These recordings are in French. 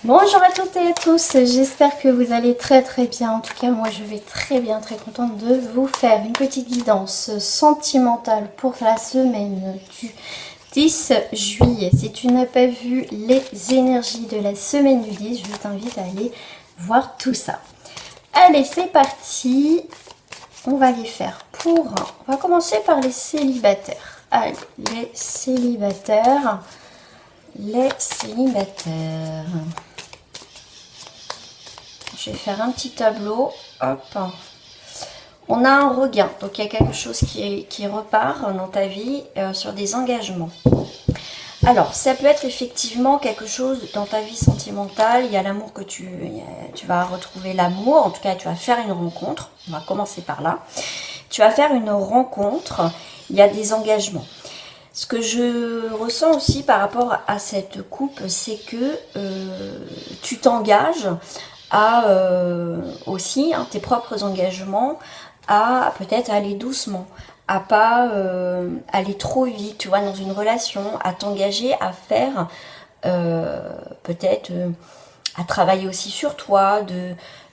Bonjour à toutes et à tous, j'espère que vous allez très bien. En tout cas, moi je vais très bien, très contente de vous faire une petite guidance sentimentale pour la semaine du 10 juillet. Si tu n'as pas vu les énergies de la semaine du 10, je t'invite à aller voir tout ça. Allez, c'est parti. On va les faire pour... On va commencer par les célibataires. Allez, les célibataires. Les célibataires. Je vais faire un petit tableau. Hop. On a un regain. Donc, il y a quelque chose qui repart dans ta vie sur des engagements. Alors, ça peut être effectivement quelque chose dans ta vie sentimentale. Il y a l'amour que tu vas retrouver l'amour. En tout cas, tu vas faire une rencontre. On va commencer par là. Tu vas faire une rencontre. Il y a des engagements. Ce que je ressens aussi par rapport à cette coupe, c'est que tu t'engages à aussi tes propres engagements, à peut-être aller doucement, à pas aller trop vite, tu vois, dans une relation, à t'engager à faire peut-être à travailler aussi sur toi,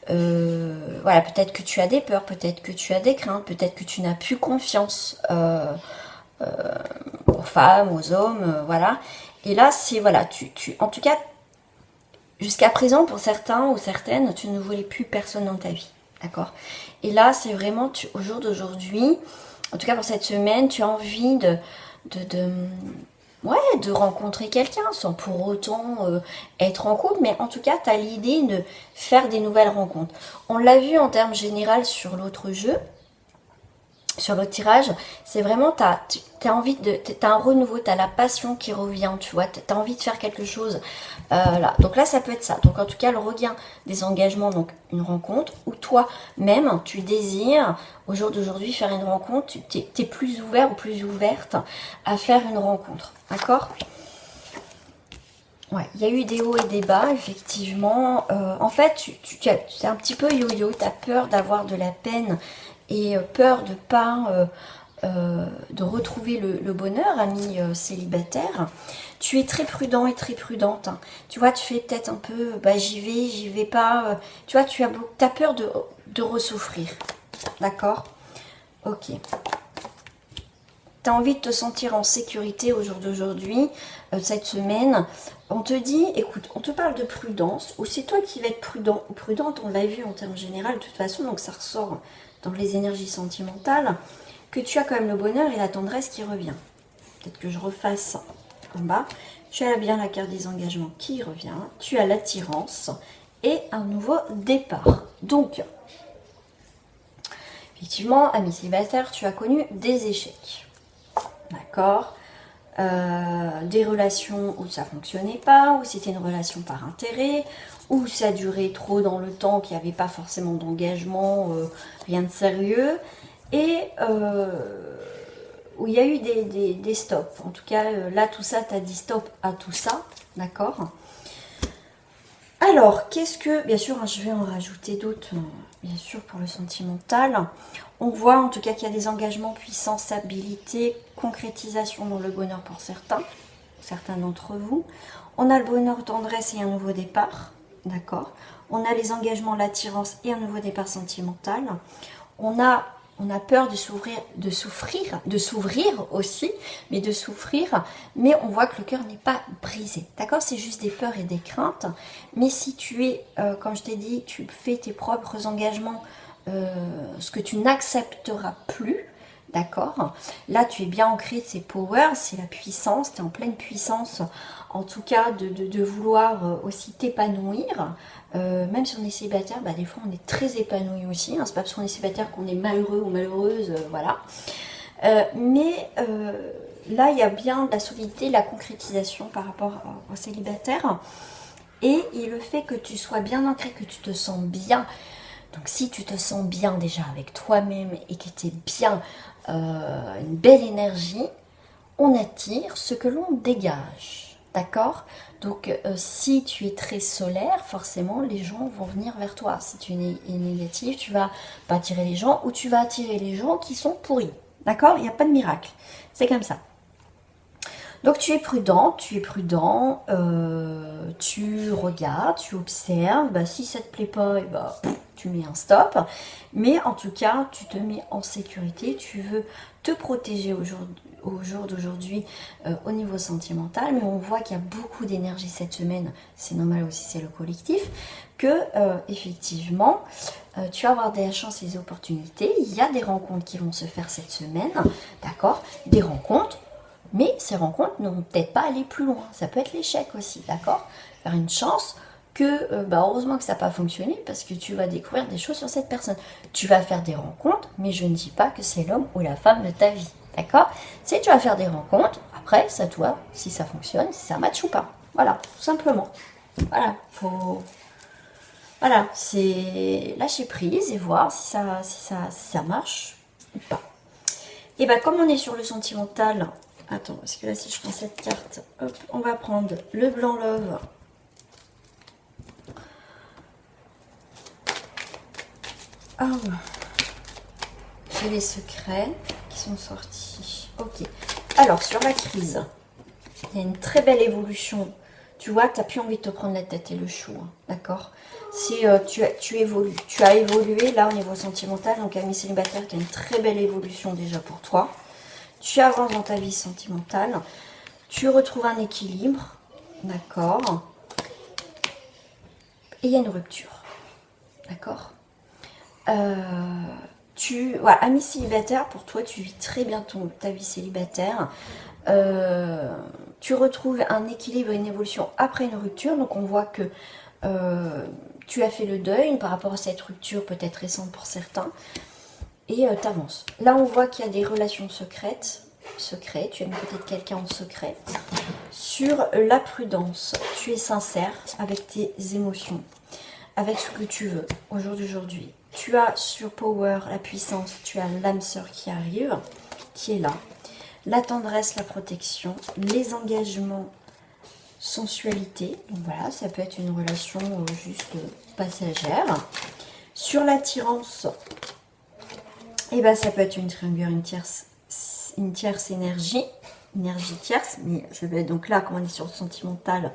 voilà, peut-être que tu as des peurs, peut-être que tu as des craintes, peut-être que tu n'as plus confiance aux femmes, aux hommes, voilà. Et là, c'est voilà, en tout cas, jusqu'à présent, pour certains ou certaines, tu ne voulais plus personne dans ta vie, d'accord? Et là, c'est vraiment, au jour d'aujourd'hui, en tout cas pour cette semaine, tu as envie de rencontrer quelqu'un, sans pour autant être en couple, mais en tout cas, tu as l'idée de faire des nouvelles rencontres. On l'a vu en termes généraux sur l'autre jeu, sur le tirage, c'est vraiment, t'as envie t'as un renouveau, t'as la passion qui revient, tu vois, t'as envie de faire quelque chose. Là. Donc là, ça peut être ça. Donc en tout cas, le regain des engagements, donc une rencontre, ou toi-même, tu désires, au jour d'aujourd'hui, faire une rencontre, t'es plus ouvert ou plus ouverte à faire une rencontre. D'accord ? Ouais, il y a eu des hauts et des bas, effectivement. En fait, tu es un petit peu yo-yo, tu as peur d'avoir de la peine et peur de pas de retrouver le bonheur, ami célibataire. Tu es très prudent et très prudente. Hein. Tu vois, tu fais peut-être un peu, bah j'y vais pas. Tu vois, as peur de ressouffrir. D'accord ? Ok. Tu as envie de te sentir en sécurité au jour d'aujourd'hui, cette semaine. On te dit, écoute, on te parle de prudence, ou c'est toi qui vas être prudent ou prudente, on l'a vu en termes généraux de toute façon, donc ça ressort dans les énergies sentimentales, que tu as quand même le bonheur et la tendresse qui revient. Peut-être que je refasse en bas. Tu as bien la carte des engagements qui revient, tu as l'attirance et un nouveau départ. Donc, effectivement, ami célibataire, tu as connu des échecs. D'accord, des relations où ça fonctionnait pas, où c'était une relation par intérêt, où ça durait trop dans le temps, qu'il n'y avait pas forcément d'engagement, rien de sérieux, et où il y a eu des stops. En tout cas, là, tout ça, tu as dit stop à tout ça, d'accord. Alors, qu'est-ce que... Bien sûr, je vais en rajouter d'autres, bien sûr, pour le sentimental. On voit en tout cas qu'il y a des engagements, puissance, stabilité, concrétisation dans le bonheur pour certains d'entre vous. On a le bonheur, tendresse et un nouveau départ, d'accord. On a les engagements, l'attirance et un nouveau départ sentimental. On a peur de s'ouvrir aussi, mais on voit que le cœur n'est pas brisé, d'accord. C'est juste des peurs et des craintes, mais si tu es, comme je t'ai dit, tu fais tes propres engagements, ce que tu n'accepteras plus, d'accord. Là, tu es bien ancré, c'est power, c'est la puissance, tu es en pleine puissance, en tout cas, de vouloir aussi t'épanouir. Même si on est célibataire, bah, des fois on est très épanoui aussi. Hein. C'est pas parce qu'on est célibataire qu'on est malheureux ou malheureuse, voilà. Mais là, il y a bien la solidité, la concrétisation par rapport au célibataire. Et le fait que tu sois bien ancré, que tu te sens bien. Donc si tu te sens bien déjà avec toi-même et que tu es bien, une belle énergie, on attire ce que l'on dégage. D'accord. Donc si tu es très solaire, forcément les gens vont venir vers toi. Si tu es négatif, tu vas pas attirer les gens ou tu vas attirer les gens qui sont pourris. D'accord. Il n'y a pas de miracle. C'est comme ça. Donc tu es prudent, tu regardes, tu observes. Bah, si ça te plaît pas, et bah, tu mets un stop. Mais en tout cas, tu te mets en sécurité. Tu veux te protéger au jour d'aujourd'hui au niveau sentimental. Mais on voit qu'il y a beaucoup d'énergie cette semaine. C'est normal aussi, c'est le collectif. Que effectivement, tu vas avoir des chances et des opportunités. Il y a des rencontres qui vont se faire cette semaine. D'accord? Des rencontres. Mais ces rencontres ne vont peut-être pas aller plus loin. Ça peut être l'échec aussi, d'accord? Faire une chance que, heureusement que ça n'a pas fonctionné parce que tu vas découvrir des choses sur cette personne. Tu vas faire des rencontres, mais je ne dis pas que c'est l'homme ou la femme de ta vie, d'accord? Si tu vas faire des rencontres, après, c'est à toi si ça fonctionne, si ça match ou pas. Voilà, tout simplement. Voilà, Voilà, c'est lâcher prise et voir si ça marche ou pas. Et bien, comme on est sur le sentimental... Attends, parce que là, si je prends cette carte, hop, on va prendre le blanc love. Ah, j'ai les secrets qui sont sortis. Ok. Alors, sur la crise, il y a une très belle évolution. Tu vois, tu n'as plus envie de te prendre la tête et le chou, hein, d'accord? Si tu évolues, tu as évolué là au niveau sentimental, donc ami célibataire, tu as une très belle évolution déjà pour toi. Tu avances dans ta vie sentimentale, tu retrouves un équilibre, d'accord? Et il y a une rupture, d'accord? Voilà, ami célibataire, pour toi, tu vis très bien ta vie célibataire. Tu retrouves un équilibre et une évolution après une rupture, donc on voit que tu as fait le deuil par rapport à cette rupture peut-être récente pour certains. Et tu avances. Là, on voit qu'il y a des relations secrètes. Tu aimes peut-être quelqu'un en secret. Sur la prudence, tu es sincère avec tes émotions, avec ce que tu veux au jour d'aujourd'hui. Tu as sur Power, la puissance, tu as l'âme sœur qui arrive, qui est là. La tendresse, la protection, les engagements, sensualité. Donc voilà, ça peut être une relation juste passagère. Sur l'attirance, et ben ça peut être une triangulaire, une tierce énergie tierce, mais ça peut être donc là, quand on est sur le sentimental,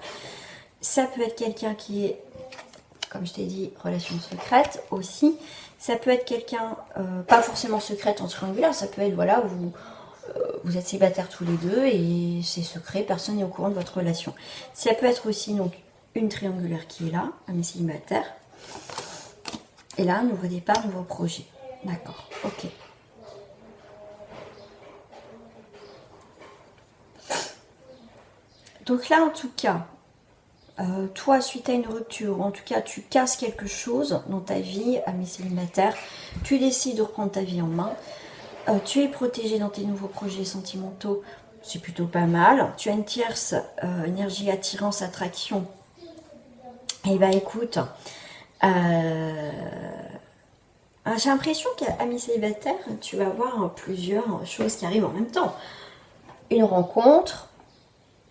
ça peut être quelqu'un qui est, comme je t'ai dit, relation secrète aussi. Ça peut être quelqu'un, pas forcément secrète en triangulaire, ça peut être, voilà, vous êtes célibataires tous les deux et c'est secret, personne n'est au courant de votre relation. Ça peut être aussi donc une triangulaire qui est là, un célibataire. Et là, nouveau départ, nouveau projet. D'accord, ok. Donc là, en tout cas, toi, suite à une rupture, ou en tout cas, tu casses quelque chose dans ta vie, ami célibataire, tu décides de reprendre ta vie en main, tu es protégé dans tes nouveaux projets sentimentaux, c'est plutôt pas mal. Tu as une tierce énergie, attirance, attraction. Et bah écoute, j'ai l'impression qu'à ami célibataire, tu vas avoir plusieurs choses qui arrivent en même temps. Une rencontre,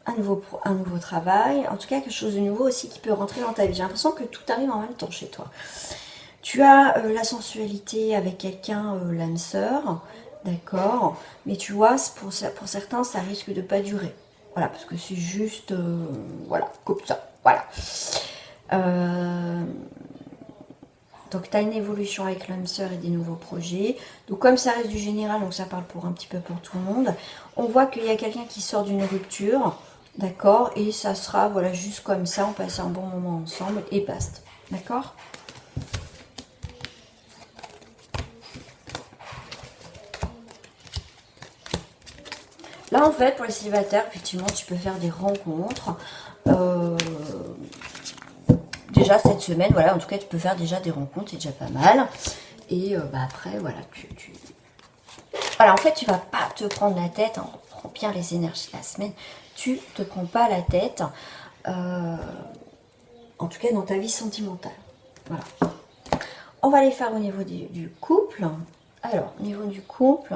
un nouveau travail, en tout cas quelque chose de nouveau aussi qui peut rentrer dans ta vie. J'ai l'impression que tout arrive en même temps chez toi. Tu as la sensualité avec quelqu'un, l'âme sœur, d'accord, mais tu vois, pour certains, ça risque de pas durer. Voilà, parce que c'est juste, voilà, comme ça, voilà. Donc tu as une évolution avec l'âme sœur et des nouveaux projets. Donc comme ça reste du général, donc ça parle pour un petit peu pour tout le monde. On voit qu'il y a quelqu'un qui sort d'une rupture, d'accord, et ça sera, voilà, juste comme ça, on passe un bon moment ensemble et basta, d'accord. Là, en fait, pour les célibataires, effectivement, tu peux faire des rencontres. Déjà, cette semaine, voilà, en tout cas, tu peux faire déjà des rencontres, c'est déjà pas mal. Et après, voilà, voilà, en fait, tu vas pas te prendre la tête, hein, on prend bien les énergies de la semaine. Tu te prends pas la tête, en tout cas, dans ta vie sentimentale. Voilà. On va les faire au niveau du couple. Alors, au niveau du couple...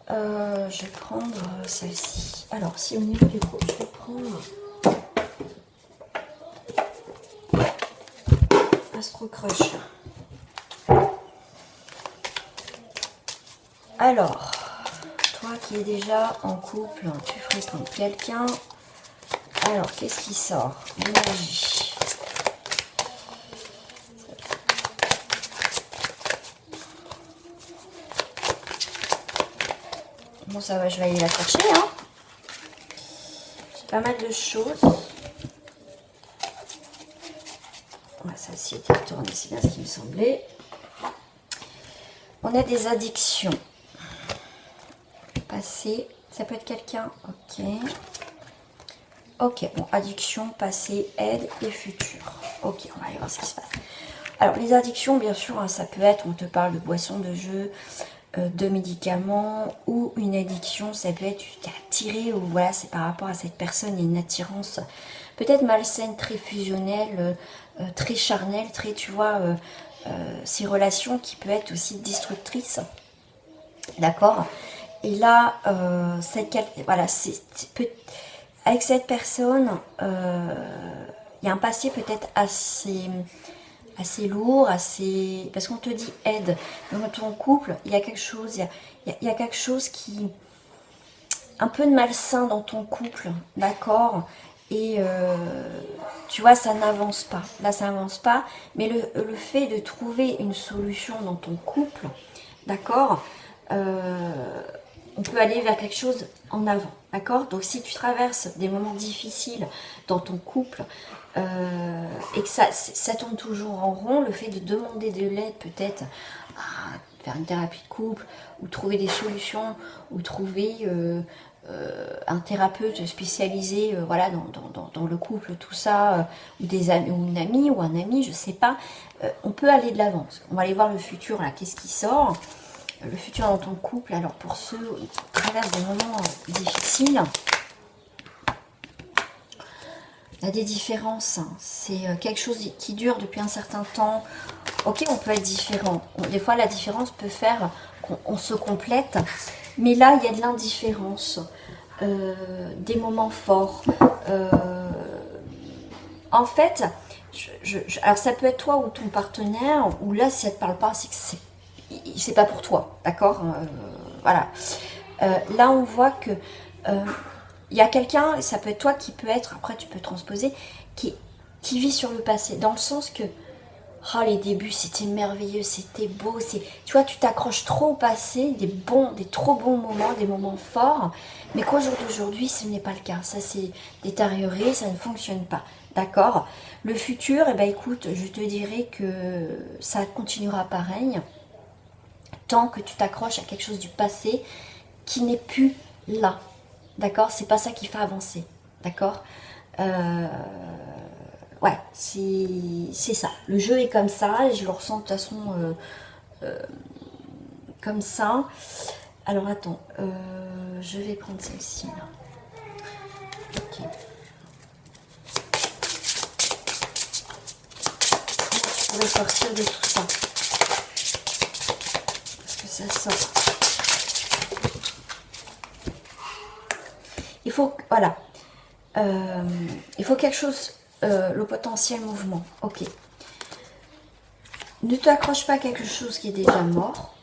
je vais prendre celle-ci. Alors, si au niveau du couple, je vais prendre Astro Crush. Alors, toi qui es déjà en couple, tu fréquentes quelqu'un. Alors, qu'est-ce qui sort? L'énergie. Bon, ça va, je vais aller la chercher. Hein. J'ai pas mal de choses. Ouais, ça aussi était retourné, c'est bien ce qui me semblait. On a des addictions. Passé, ça peut être quelqu'un. Ok. Ok, bon, addiction, passé, aide et futur. Ok, on va aller voir ce qui se passe. Alors, les addictions, bien sûr, hein, ça peut être, on te parle de boissons, de jeux, de médicaments, ou une addiction, ça peut être, tu t'es attiré, ou voilà, c'est par rapport à cette personne, il y a une attirance peut-être malsaine, très fusionnelle, très charnelle, très, tu vois, ces relations qui peuvent être aussi destructrices. D'accord. Et là, voilà, avec cette personne, il y a un passé peut-être assez lourd, parce qu'on te dit aide. Dans ton couple, il y a quelque chose, il y a quelque chose qui un peu de malsain dans ton couple, d'accord. Et tu vois, ça n'avance pas. Là, ça n'avance pas. Mais le fait de trouver une solution dans ton couple, d'accord, on peut aller vers quelque chose en avant, d'accord. Donc, si tu traverses des moments difficiles dans ton couple et que ça tourne toujours en rond, le fait de demander de l'aide peut-être à faire une thérapie de couple ou trouver des solutions ou trouver un thérapeute spécialisé voilà, dans le couple, tout ça, ou des amis, ou une amie ou un ami, je sais pas, on peut aller de l'avant. On va aller voir le futur, là, qu'est-ce qui sort. Le futur dans ton couple, alors pour ceux qui traversent des moments difficiles, il y a des différences. C'est quelque chose qui dure depuis un certain temps. Ok, on peut être différent. Des fois, la différence peut faire qu'on se complète. Mais là, il y a de l'indifférence. Des moments forts. En fait, alors ça peut être toi ou ton partenaire, ou là, si ça ne te parle pas, c'est que c'est pas pour toi. D'accord. Voilà. Là, on voit que il y a quelqu'un, et ça peut être toi qui peut être, après tu peux transposer, qui vit sur le passé, dans le sens que oh, les débuts c'était merveilleux, c'était beau, tu vois, tu t'accroches trop au passé, des trop bons moments, des moments forts, mais qu'au jour d'aujourd'hui ce n'est pas le cas, ça s'est détérioré, ça ne fonctionne pas, d'accord. Le futur, eh ben écoute, je te dirais que ça continuera pareil, tant que tu t'accroches à quelque chose du passé qui n'est plus là. D'accord, c'est pas ça qui fait avancer. D'accord, ouais, c'est ça. Le jeu est comme ça, et je le ressens de toute façon comme ça. Alors attends, je vais prendre celle-ci là. Ok. Tu pourrais sortir de tout ça. Parce que ça sort. Il faut, voilà, il faut quelque chose, le potentiel mouvement, ok. Ne t'accroche pas à quelque chose qui est déjà mort.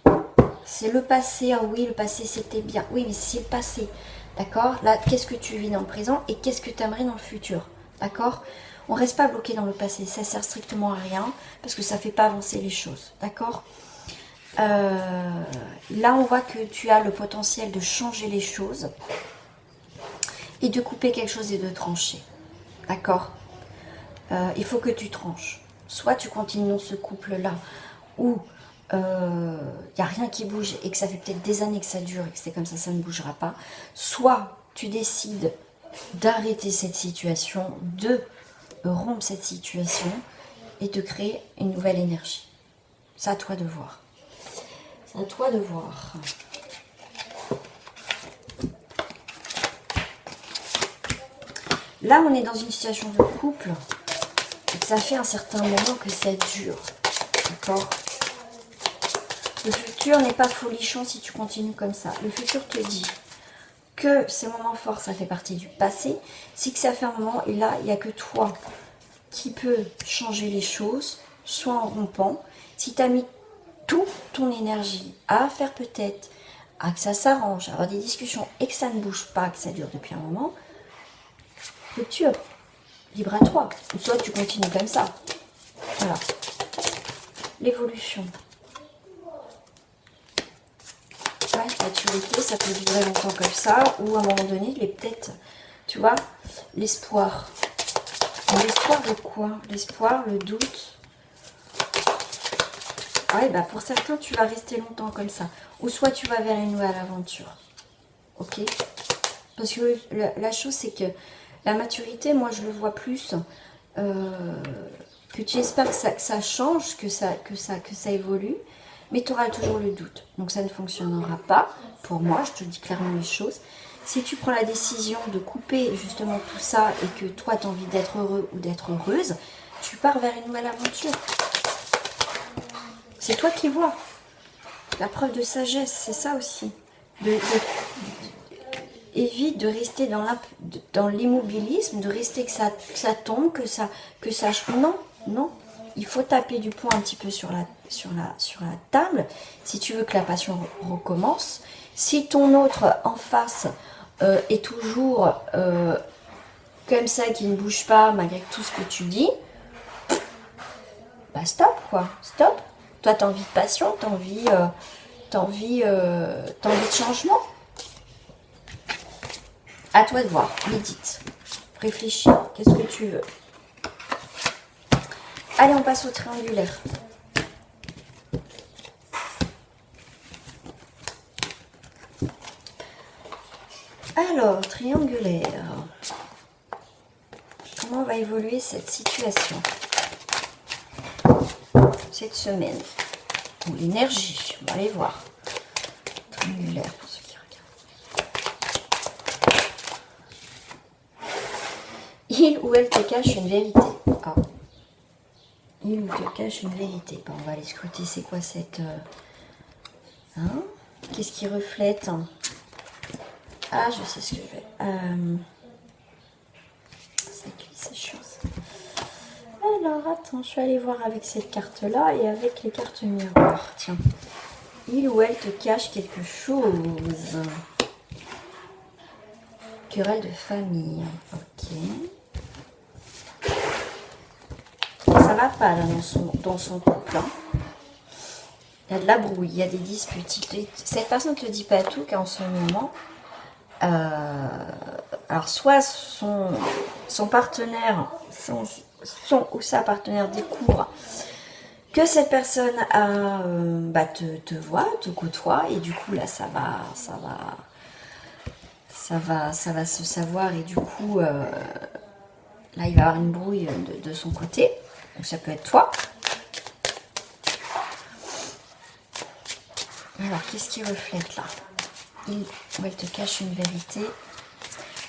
C'est le passé, ah oui, le passé c'était bien. Oui, mais c'est le passé, d'accord. Là, qu'est-ce que tu vis dans le présent et qu'est-ce que tu aimerais dans le futur, d'accord. On ne reste pas bloqué dans le passé, ça sert strictement à rien parce que ça ne fait pas avancer les choses, d'accord. Là, on voit que tu as le potentiel de changer les choses et de couper quelque chose et de trancher. D'accord. Il faut que tu tranches. Soit tu continues dans ce couple-là où il n'y a rien qui bouge et que ça fait peut-être des années que ça dure et que c'est comme ça ne bougera pas. Soit tu décides d'arrêter cette situation, de rompre cette situation et de créer une nouvelle énergie. C'est à toi de voir. C'est à toi de voir. Là, on est dans une situation de couple et que ça fait un certain moment que ça dure. D'accord. Le futur n'est pas folichon si tu continues comme ça. Le futur te dit que ces moments forts, ça fait partie du passé. C'est que ça fait un moment et là, il n'y a que toi qui peux changer les choses, soit en rompant. Si tu as mis toute ton énergie à faire peut-être, à que ça s'arrange, à avoir des discussions et que ça ne bouge pas, que ça dure depuis un moment, rupture, libre à toi. Ou soit tu continues comme ça. Voilà. L'évolution. Ouais, maturité, ça peut durer longtemps comme ça, ou à un moment donné, il est peut-être, tu vois, l'espoir. L'espoir de quoi? L'espoir, le doute. Ouais, bah pour certains, tu vas rester longtemps comme ça. Ou soit tu vas vers une nouvelle aventure. Ok? Parce que la chose, c'est que la maturité, moi, je le vois plus que tu espères que ça change, que ça évolue, mais tu auras toujours le doute. Donc ça ne fonctionnera pas. Pour moi, je te dis clairement les choses. Si tu prends la décision de couper justement tout ça et que toi, tu as envie d'être heureux ou d'être heureuse, tu pars vers une nouvelle aventure. C'est toi qui vois. La preuve de sagesse, c'est ça aussi. Évite de rester dans l'immobilisme, de rester que ça tombe, que ça. Non, non. Il faut taper du poing un petit peu sur la table si tu veux que la passion recommence. Si ton autre en face est toujours comme ça, qui ne bouge pas malgré tout ce que tu dis, bah stop quoi, stop. Toi, tu as envie de passion, tu as envie de changement. À toi de voir, médite, réfléchis, qu'est-ce que tu veux. Allez, on passe au triangulaire. Alors, triangulaire. Comment va évoluer cette situation cette semaine? Ou l'énergie, on va aller voir. Triangulaire pour ceux qui regardent. Il ou elle te cache une vérité. Ah. Il ou te cache une vérité. Bon, on va aller scruter c'est quoi cette... Hein? Qu'est-ce qui reflète? Ah, je sais ce que je vais... C'est chiant ça. Alors, attends, je vais aller voir avec cette carte-là et avec les cartes miroirs. Tiens. Il ou elle te cache quelque chose. Querelle de famille. Ok. Ça va pas là dans son couple. Hein. Il y a de la brouille, il y a des disputes. Cette personne ne te dit pas tout qu'en ce moment... alors soit son partenaire, son ou sa partenaire découvre que cette personne te voit, te côtoie, et du coup là ça va se savoir, et du coup là il va y avoir une brouille de son côté, donc ça peut être toi. Alors qu'est-ce qui reflète là? Il ou elle te cache une vérité.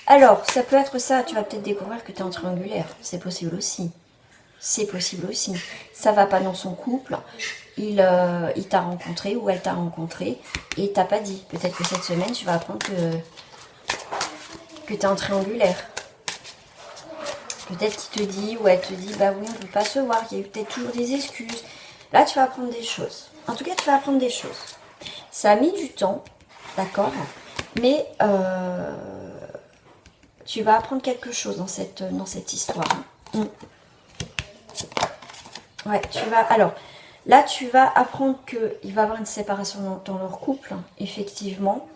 Alors, ça peut être ça. Tu vas peut-être découvrir que tu es en triangulaire. C'est possible aussi. C'est possible aussi. Ça va pas dans son couple. Il t'a rencontré ou elle t'a rencontré et t'as pas dit. Peut-être que cette semaine, tu vas apprendre que tu es en triangulaire. Peut-être qu'il te dit ou elle te dit, bah oui, on ne peut pas se voir. Il y a eu peut-être toujours des excuses. Là, tu vas apprendre des choses. En tout cas, tu vas apprendre des choses. Ça a mis du temps. D'accord, mais tu vas apprendre quelque chose dans cette histoire. Ouais, alors, là, tu vas apprendre qu'il va y avoir une séparation dans leur couple, effectivement.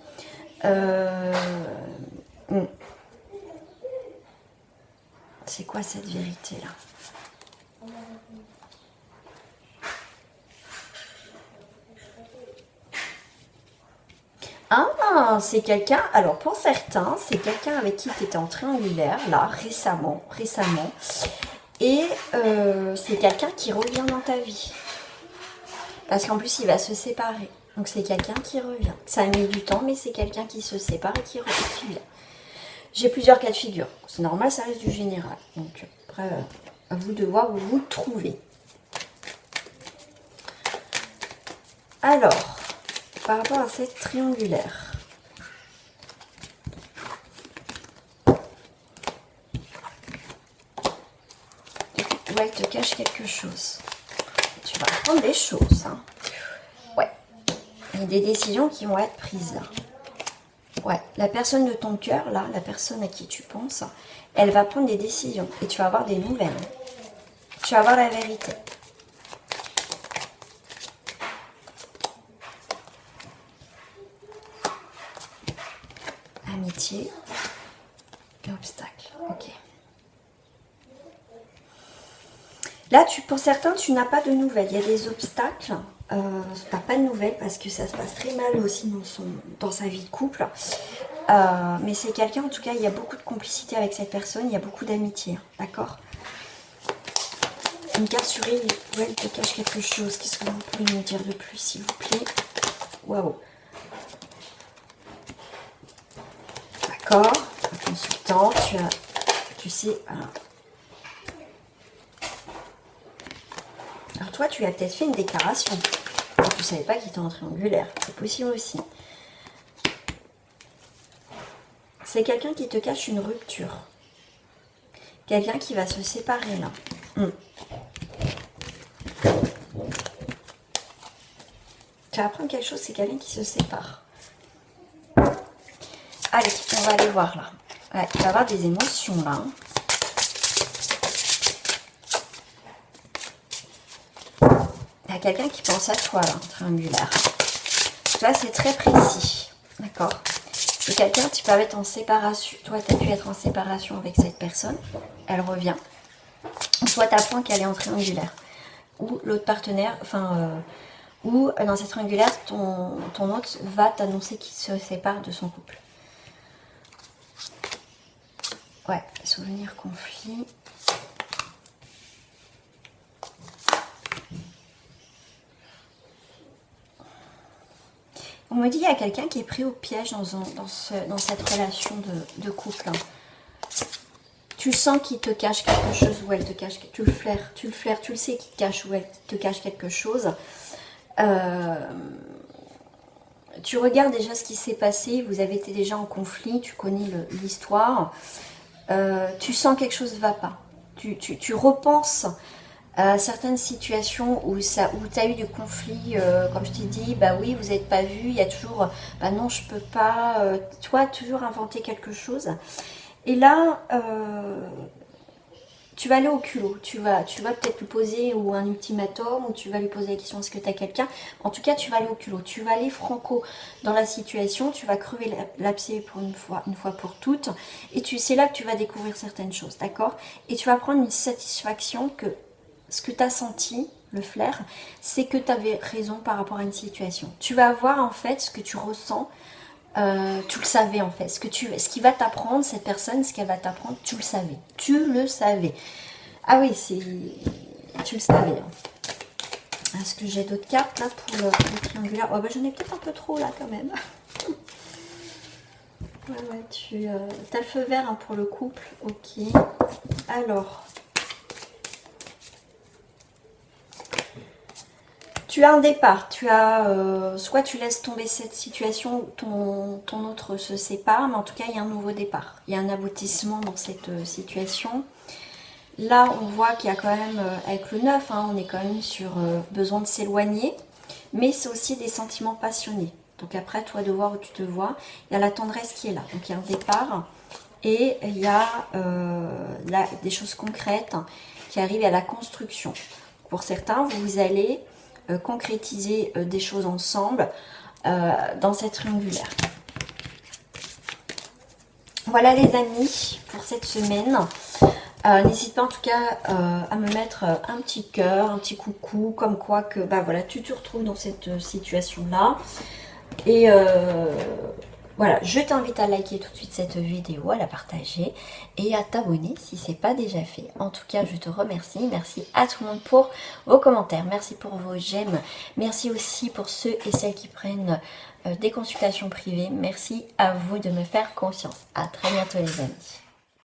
C'est quoi cette vérité-là? Ah, c'est quelqu'un, alors pour certains, c'est quelqu'un avec qui tu étais en triangulaire, là, récemment, et c'est quelqu'un qui revient dans ta vie. Parce qu'en plus, il va se séparer. Donc c'est quelqu'un qui revient. Ça a mis du temps, mais c'est quelqu'un qui se sépare et qui revient. J'ai plusieurs cas de figure. C'est normal, ça reste du général. Donc après, à vous de voir où vous vous trouvez. Alors... par rapport à cette triangulaire. Ouais, elle te cache quelque chose. Tu vas apprendre des choses. Hein. Ouais. Il y a des décisions qui vont être prises là. Ouais. La personne de ton cœur, là, la personne à qui tu penses, elle va prendre des décisions. Et tu vas avoir des nouvelles. Tu vas avoir la vérité. amitié et obstacle. Ok. Là, pour certains, tu n'as pas de nouvelles. Il y a des obstacles. Tu n'as pas de nouvelles parce que ça se passe très mal aussi dans sa vie de couple. Mais c'est quelqu'un, en tout cas, il y a beaucoup de complicité avec cette personne. Il y a beaucoup d'amitié. D'accord? Une carte sur elle, elle te cache quelque chose. Qu'est-ce que vous pouvez me dire de plus, s'il vous plaît? Waouh. D'accord. Consultant, tu sais... Alors toi, tu as peut-être fait une déclaration. Tu ne savais pas qu'il était en triangulaire. C'est possible aussi. C'est quelqu'un qui te cache une rupture. Quelqu'un qui va se séparer là. Tu vas apprendre quelque chose, c'est quelqu'un qui se sépare. Allez, on va aller voir là. Ouais, tu vas avoir des émotions là. Il y a quelqu'un qui pense à toi là, triangulaire. Tu vois, c'est très précis. D'accord? C'est quelqu'un, tu peux être en séparation. Toi, tu as pu être en séparation avec cette personne. Elle revient. Soit tu apprends qu'elle est en triangulaire. Ou l'autre partenaire, ou dans cette triangulaire, ton hôte va t'annoncer qu'il se sépare de son couple. Ouais, souvenir, conflit. On me dit qu'il y a quelqu'un qui est pris au piège dans cette relation de couple. Tu sens qu'il te cache quelque chose ou elle te cache, tu le flaires, tu le sais qu'il te cache ou elle te cache quelque chose. Tu regardes déjà ce qui s'est passé, vous avez été déjà en conflit, tu connais l'histoire. Tu sens quelque chose ne va pas. Tu repenses à certaines situations où tu as eu du conflit, comme je t'ai dit, bah oui, vous n'êtes pas vu, il y a toujours, bah non, je peux pas, toi, toujours inventer quelque chose. Et là, tu vas aller au culot, tu vas peut-être lui poser ou un ultimatum, ou tu vas lui poser la question, est-ce que tu as quelqu'un? En tout cas, tu vas aller au culot, tu vas aller franco dans la situation, tu vas crever l'abcès pour une fois pour toutes, et c'est là que tu vas découvrir certaines choses, d'accord? Et tu vas prendre une satisfaction que ce que tu as senti, le flair, c'est que tu avais raison par rapport à une situation. Tu vas voir en fait ce que tu ressens, tu le savais en fait. Ce qui va t'apprendre, cette personne, ce qu'elle va t'apprendre, tu le savais. Tu le savais. Ah oui, tu le savais. Hein. Est-ce que j'ai d'autres cartes là pour le triangulaire? Oh bah j'en ai peut-être un peu trop là quand même. Ouais, tu as le feu vert hein, pour le couple. Ok. Alors... Tu as un départ, soit tu laisses tomber cette situation, ton autre se sépare, mais en tout cas il y a un nouveau départ. Il y a un aboutissement dans cette situation. Là on voit qu'il y a quand même, avec le 9, hein, on est quand même sur besoin de s'éloigner, mais c'est aussi des sentiments passionnés. Donc après, toi de voir où tu te vois, il y a la tendresse qui est là. Donc il y a un départ et il y a là, des choses concrètes qui arrivent à la construction. Pour certains, vous allez... concrétiser des choses ensemble dans cette triangulaire. Voilà les amis pour cette semaine. N'hésite pas en tout cas à me mettre un petit cœur, un petit coucou, comme quoi que bah voilà, tu te retrouves dans cette situation là. Et voilà, je t'invite à liker tout de suite cette vidéo, à la partager et à t'abonner si ce n'est pas déjà fait. En tout cas, je te remercie. Merci à tout le monde pour vos commentaires. Merci pour vos j'aime. Merci aussi pour ceux et celles qui prennent des consultations privées. Merci à vous de me faire confiance. À très bientôt les amis.